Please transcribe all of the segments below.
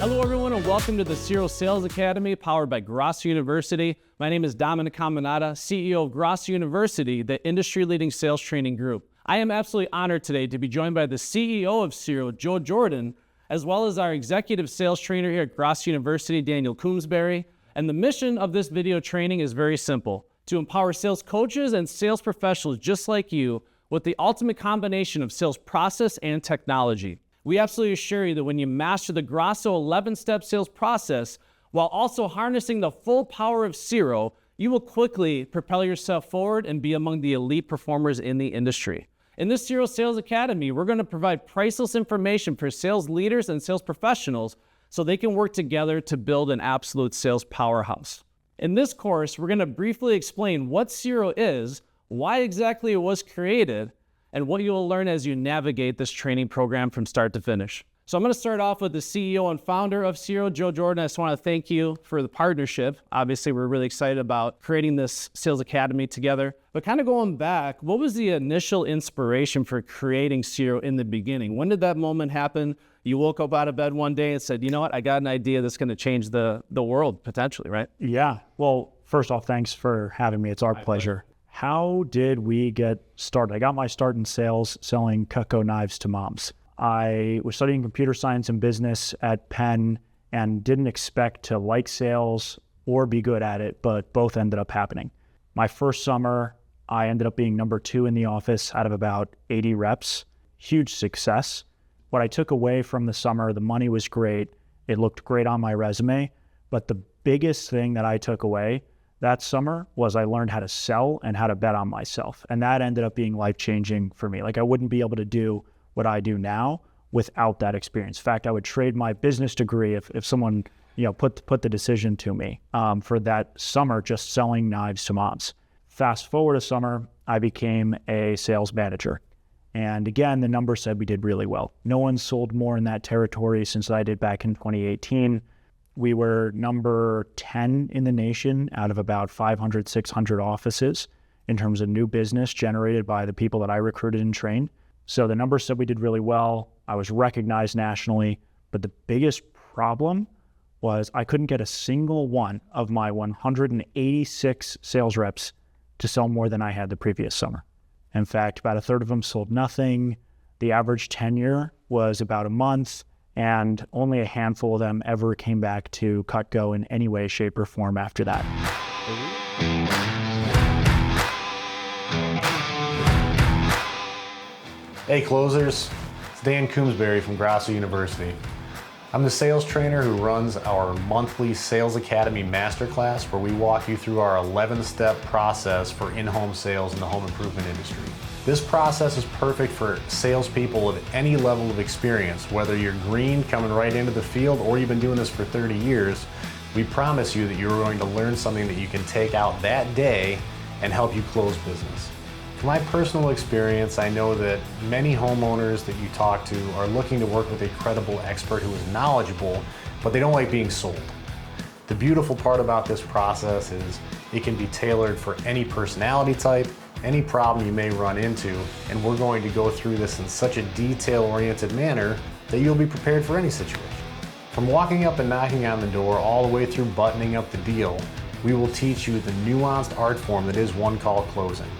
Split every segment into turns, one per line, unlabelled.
Hello everyone and welcome to the Siro Sales Academy powered by Grosso University. My name is Dominic Caminata, CEO of Grosso University, the industry-leading sales training group. I am absolutely honored today to be joined by the CEO of Siro, Joe Jordan, as well as our executive sales trainer here at Grosso University, Daniel Coombsbury. And the mission of this video training is very simple: to empower sales coaches and sales professionals just like you with the ultimate combination of sales process and technology. We absolutely assure you that when you master the Grosso 11-step sales process while also harnessing the full power of Siro, you will quickly propel yourself forward and be among the elite performers in the industry. In this Siro Sales Academy, we're going to provide priceless information for sales leaders and sales professionals so they can work together to build an absolute sales powerhouse. In this course, we're going to briefly explain what Siro is, why exactly it was created, and what you will learn as you navigate this training program from start to finish. So I'm going to start off with the CEO and founder of Siro, Joe Jordan. I just want to thank you for the partnership. Obviously, we're really excited about creating this Sales Academy together. But kind of going back, what was the initial inspiration for creating Siro in the beginning? When did that moment happen? You woke up out of bed one day and said, you know what, I got an idea that's going to change the world potentially, right?
Yeah. Well, first off, thanks for having me. It's our pleasure. How did we get started? I got my start in sales selling Cutco knives to moms. I was studying computer science and business at Penn and didn't expect to like sales or be good at it, but both ended up happening. My first summer, I ended up being number 2 in the office out of about 80 reps. Huge success. What I took away from the summer, the money was great. It looked great on my resume. But the biggest thing that I took away that summer was I learned how to sell and how to bet on myself. And that ended up being life-changing for me. Like, I wouldn't be able to do what I do now without that experience. In fact, I would trade my business degree if someone, put the decision to me for that summer just selling knives to moms. Fast forward a summer, I became a sales manager. And again, the numbers said we did really well. No one sold more in that territory since I did back in 2018. We were number 10 in the nation out of about 500, 600 offices in terms of new business generated by the people that I recruited and trained. So the numbers said we did really well. I was recognized nationally, but the biggest problem was I couldn't get a single one of my 186 sales reps to sell more than I had the previous summer. In fact, about a third of them sold nothing. The average tenure was about a month, and only a handful of them ever came back to Cutco in any way, shape, or form after that.
Hey closers, it's Dan Coombsbury from Grosso University. I'm the sales trainer who runs our monthly Sales Academy Masterclass, where we walk you through our 11-step process for in-home sales in the home improvement industry. This process is perfect for salespeople of any level of experience, whether you're green coming right into the field or you've been doing this for 30 years. We promise you that you're going to learn something that you can take out that day and help you close business. From my personal experience, I know that many homeowners that you talk to are looking to work with a credible expert who is knowledgeable, but they don't like being sold. The beautiful part about this process is it can be tailored for any personality type, any problem you may run into, and we're going to go through this in such a detail-oriented manner that you'll be prepared for any situation. From walking up and knocking on the door all the way through buttoning up the deal, we will teach you the nuanced art form that is one call closing.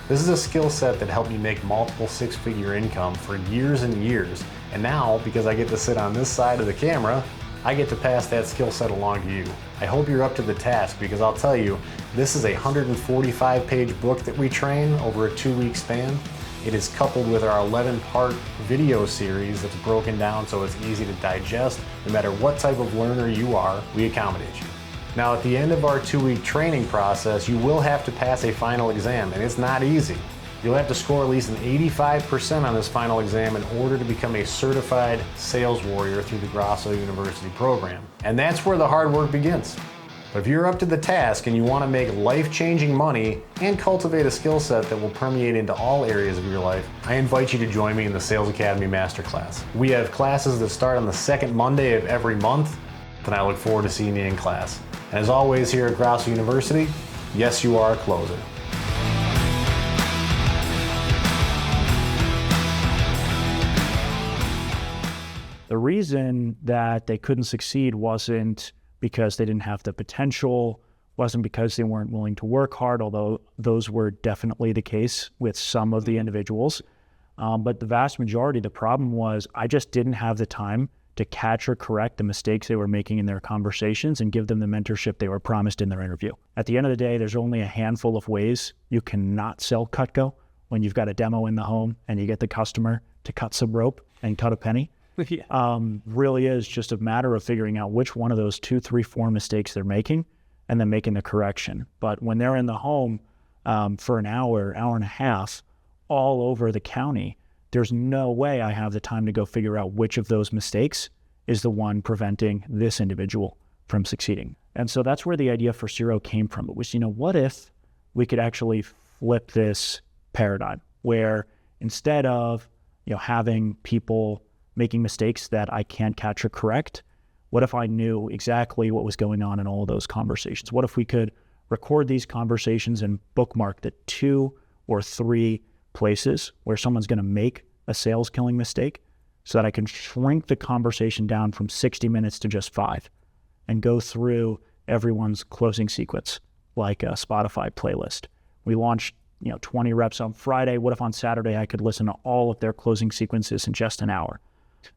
This is a skill set that helped me make multiple 6-figure income for years and years, and now, because I get to sit on this side of the camera, I get to pass that skill set along to you. I hope you're up to the task, because I'll tell you, this is a 145-page book that we train over a 2-week span. It is coupled with our 11-part video series that's broken down so it's easy to digest. No matter what type of learner you are, we accommodate you. Now, at the end of our 2-week training process, you will have to pass a final exam, and it's not easy. You'll have to score at least an 85% on this final exam in order to become a certified sales warrior through the Grosso University program. And that's where the hard work begins. But if you're up to the task and you want to make life-changing money and cultivate a skill set that will permeate into all areas of your life, I invite you to join me in the Sales Academy Masterclass. We have classes that start on the second Monday of every month, and I look forward to seeing you in class. And as always here at Grosso University, yes, you are a closer.
The
The reason that they couldn't succeed wasn't because they didn't have the potential, wasn't because they weren't willing to work hard, although those were definitely the case with some of the individuals. But the vast majority, the problem was I just didn't have the time to catch or correct the mistakes they were making in their conversations and give them the mentorship they were promised in their interview. At the end of the day, there's only a handful of ways you cannot sell Cutco when you've got a demo in the home and you get the customer to cut some rope and cut a penny. Really is just a matter of figuring out which one of those 2, 3, 4 mistakes they're making and then making the correction. But when they're in the home for an hour, hour and a half, all over the county, there's no way I have the time to go figure out which of those mistakes is the one preventing this individual from succeeding. And so that's where the idea for Siro came from. It was, what if we could actually flip this paradigm where instead of, having people making mistakes that I can't catch or correct, what if I knew exactly what was going on in all of those conversations? What if we could record these conversations and bookmark the 2 or 3 places where someone's going to make a sales killing mistake so that I can shrink the conversation down from 60 minutes to just 5 and go through everyone's closing sequence like a Spotify playlist. We launched 20 reps on Friday. What if on Saturday I could listen to all of their closing sequences in just an hour?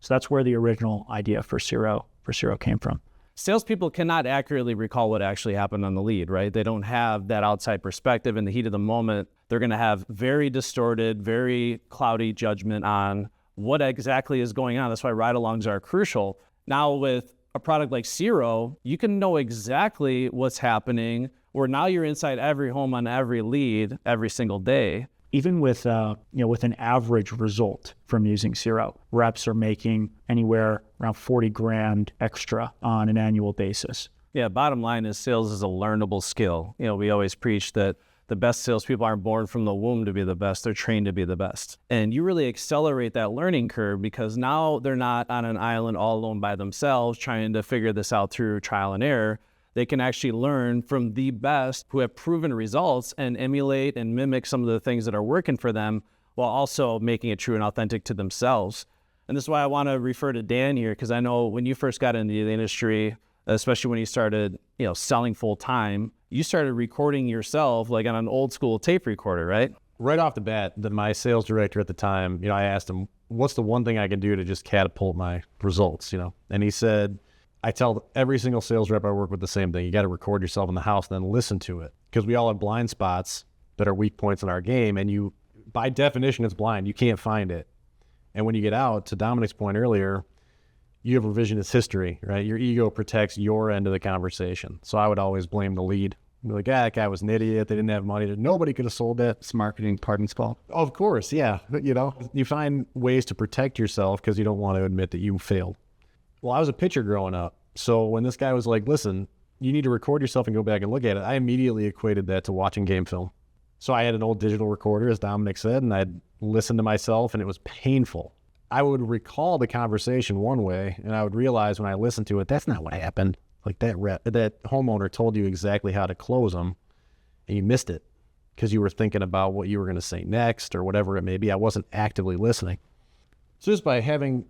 So that's where the original idea for Siro came from.
Salespeople cannot accurately recall what actually happened on the lead, right? They don't have that outside perspective. In the heat of the moment, they're going to have very distorted, very cloudy judgment on what exactly is going on. That's why ride-alongs are crucial. Now with a product like Siro, you can know exactly what's happening, where now you're inside every home on every lead every single day.
Even with with an average result from using Siro, reps are making anywhere around 40 grand extra on an annual basis.
Yeah, bottom line is sales is a learnable skill. We always preach that the best salespeople aren't born from the womb to be the best, they're trained to be the best. And you really accelerate that learning curve because now they're not on an island all alone by themselves trying to figure this out through trial and error. They can actually learn from the best who have proven results and emulate and mimic some of the things that are working for them while also making it true and authentic to themselves. And this is why I want to refer to Dan here, because I know when you first got into the industry, especially when you started, selling full time, you started recording yourself like on an old school tape recorder, right?
Right off the bat, my sales director at the time, I asked him, what's the one thing I can do to just catapult my results, And he said, I tell every single sales rep I work with the same thing. You got to record yourself in the house and then listen to it, because we all have blind spots that are weak points in our game. And by definition, it's blind. You can't find it. And when you get out, to Dominic's point earlier, you have revisionist history, right? Your ego protects your end of the conversation. So I would always blame the lead. Be like, that guy was an idiot. They didn't have money. Nobody could have sold that.
It's marketing department's fault.
Of course, yeah. You find ways to protect yourself because you don't want to admit that you failed. Well, I was a pitcher growing up. So when this guy was like, listen, you need to record yourself and go back and look at it, I immediately equated that to watching game film. So I had an old digital recorder, as Dominic said, and I'd listen to myself, and it was painful. I would recall the conversation one way, and I would realize when I listened to it, that's not what happened. Like that homeowner told you exactly how to close them, and you missed it because you were thinking about what you were going to say next or whatever it may be. I wasn't actively listening. So just by having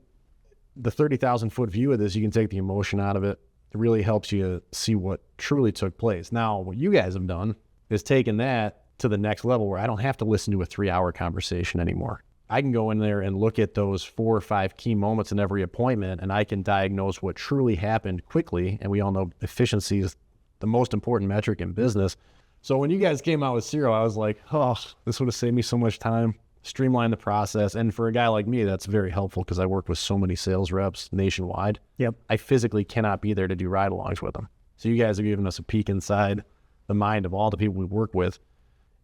the 30,000 foot view of this, you can take the emotion out of it. It really helps you see what truly took place. Now, what you guys have done is taken that to the next level where I don't have to listen to a 3-hour conversation anymore. I can go in there and look at those 4 or 5 key moments in every appointment, and I can diagnose what truly happened quickly. And we all know efficiency is the most important metric in business. So when you guys came out with Siro, I was like, oh, this would have saved me so much time, streamline the process. And for a guy like me, that's very helpful because I work with so many sales reps nationwide.
Yep.
I physically cannot be there to do ride-alongs with them. So you guys are giving us a peek inside the mind of all the people we work with.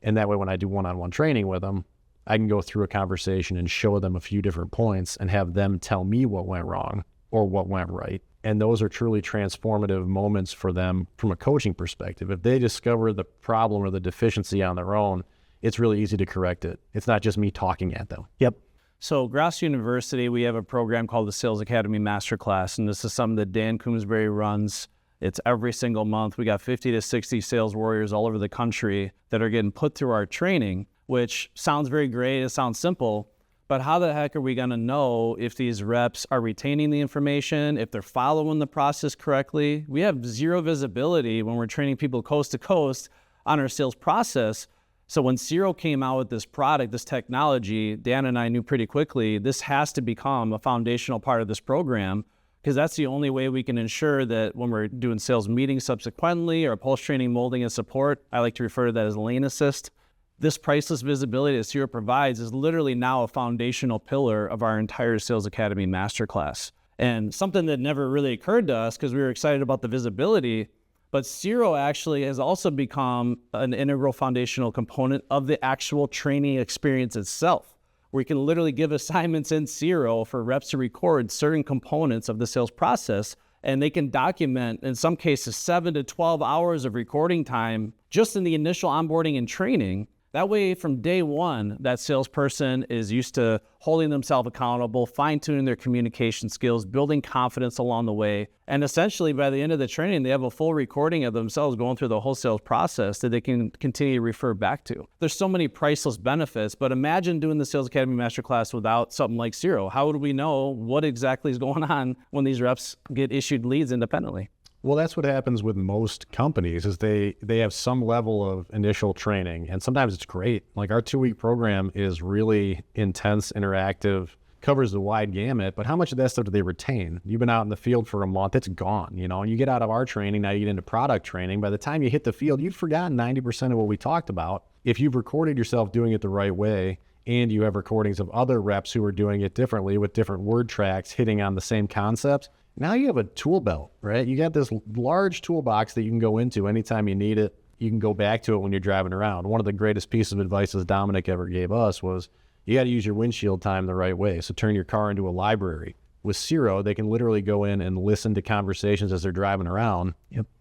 And that way, when I do one-on-one training with them, I can go through a conversation and show them a few different points and have them tell me what went wrong or what went right. And those are truly transformative moments for them from a coaching perspective. If they discover the problem or the deficiency on their own, it's really easy to correct it. It's not just me talking at them.
Yep.
So Grosso University, we have a program called the Sales Academy Masterclass, and this is something that Dan Coombsbury runs. It's every single month. We got 50 to 60 sales warriors all over the country that are getting put through our training, which sounds very great. It sounds simple, But how the heck are we going to know if these reps are retaining the information, if they're following the process correctly? We have zero visibility when we're training people coast to coast on our sales process. So when Siro came out with this product, this technology, Dan and I knew pretty quickly, this has to become a foundational part of this program, because that's the only way we can ensure that when we're doing sales meetings subsequently or post-training molding and support, I like to refer to that as lane assist. This priceless visibility that Siro provides is literally now a foundational pillar of our entire Sales Academy masterclass. And something that never really occurred to us because we were excited about the visibility, but Siro actually has also become an integral foundational component of the actual training experience itself, where you can literally give assignments in Siro for reps to record certain components of the sales process, and they can document, in some cases, 7 to 12 hours of recording time just in the initial onboarding and training. That way, from day one, that salesperson is used to holding themselves accountable, fine-tuning their communication skills, building confidence along the way. And essentially, by the end of the training, they have a full recording of themselves going through the whole sales process that they can continue to refer back to. There's so many priceless benefits, but imagine doing the Sales Academy Masterclass without something like Siro. How would we know what exactly is going on when these reps get issued leads independently?
Well, that's what happens with most companies is they have some level of initial training, and sometimes it's great. Like our 2-week program is really intense, interactive, covers the wide gamut, but how much of that stuff do they retain? You've been out in the field for a month, it's gone, you know, and you get out of our training, now you get into product training. By the time you hit the field, you've forgotten 90% of what we talked about. If you've recorded yourself doing it the right way, and you have recordings of other reps who are doing it differently with different word tracks hitting on the same concepts, now you have a tool belt, right? You got this large toolbox that you can go into anytime you need it. You can go back to it when you're driving around. One of the greatest pieces of advice that Dominic ever gave us was you got to use your windshield time the right way. So turn your car into a library. With Siro, they can literally go in and listen to conversations as they're driving around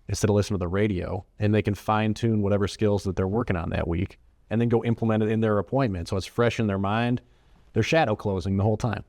instead of listening to the radio, and they can fine tune whatever skills that they're working on that week and then go implement it in their appointment. So it's fresh in their mind. They're shadow closing the whole time.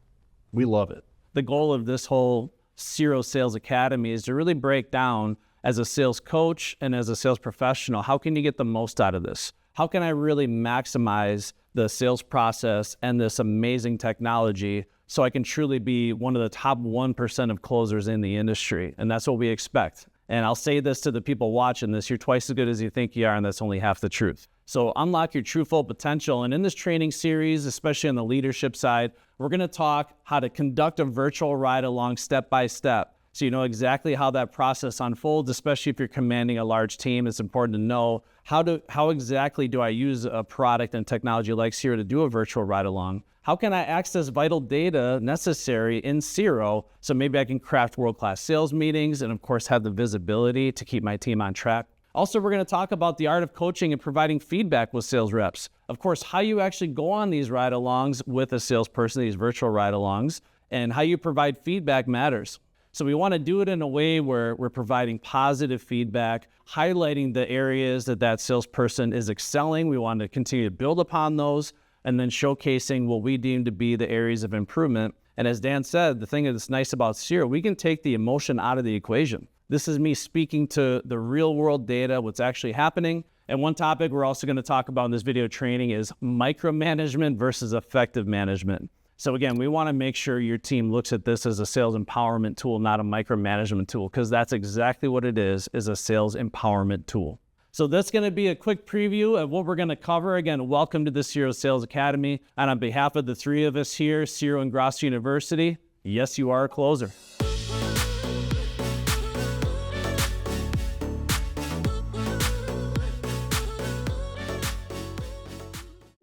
We love it.
The goal of this whole Siro Sales Academy is to really break down, as a sales coach and as a sales professional, how can you get the most out of this? How can I really maximize the sales process and this amazing technology so I can truly be one of the top 1% of closers in the industry? And that's what we expect. And I'll say this to the people watching this, you're twice as good as you think you are, and that's only half the truth. So unlock your true full potential. And in this training series, especially on the leadership side, we're going to talk how to conduct a virtual ride along step by step. So you know exactly how that process unfolds, especially if you're commanding a large team. It's important to know how exactly do I use a product and technology like Siro to do a virtual ride along? How can I access vital data necessary in Siro so maybe I can craft world-class sales meetings and of course have the visibility to keep my team on track? Also, we're going to talk about the art of coaching and providing feedback with sales reps. Of course, how you actually go on these ride-alongs with a salesperson, these virtual ride-alongs, and how you provide feedback matters. So we want to do it in a way where we're providing positive feedback, highlighting the areas that salesperson is excelling. We want to continue to build upon those, and then showcasing what we deem to be the areas of improvement. And as Dan said, the thing that's nice about Siro, we can take the emotion out of the equation. This is me speaking to the real world data, what's actually happening. And one topic we're also going to talk about in this video training is micromanagement versus effective management. So again, we want to make sure your team looks at this as a sales empowerment tool, not a micromanagement tool, because that's exactly what it is a sales empowerment tool. So that's going to be a quick preview of what we're going to cover. Again, welcome to the Siro Sales Academy. And on behalf of the three of us here, Siro and Grosso University, yes, you are a closer.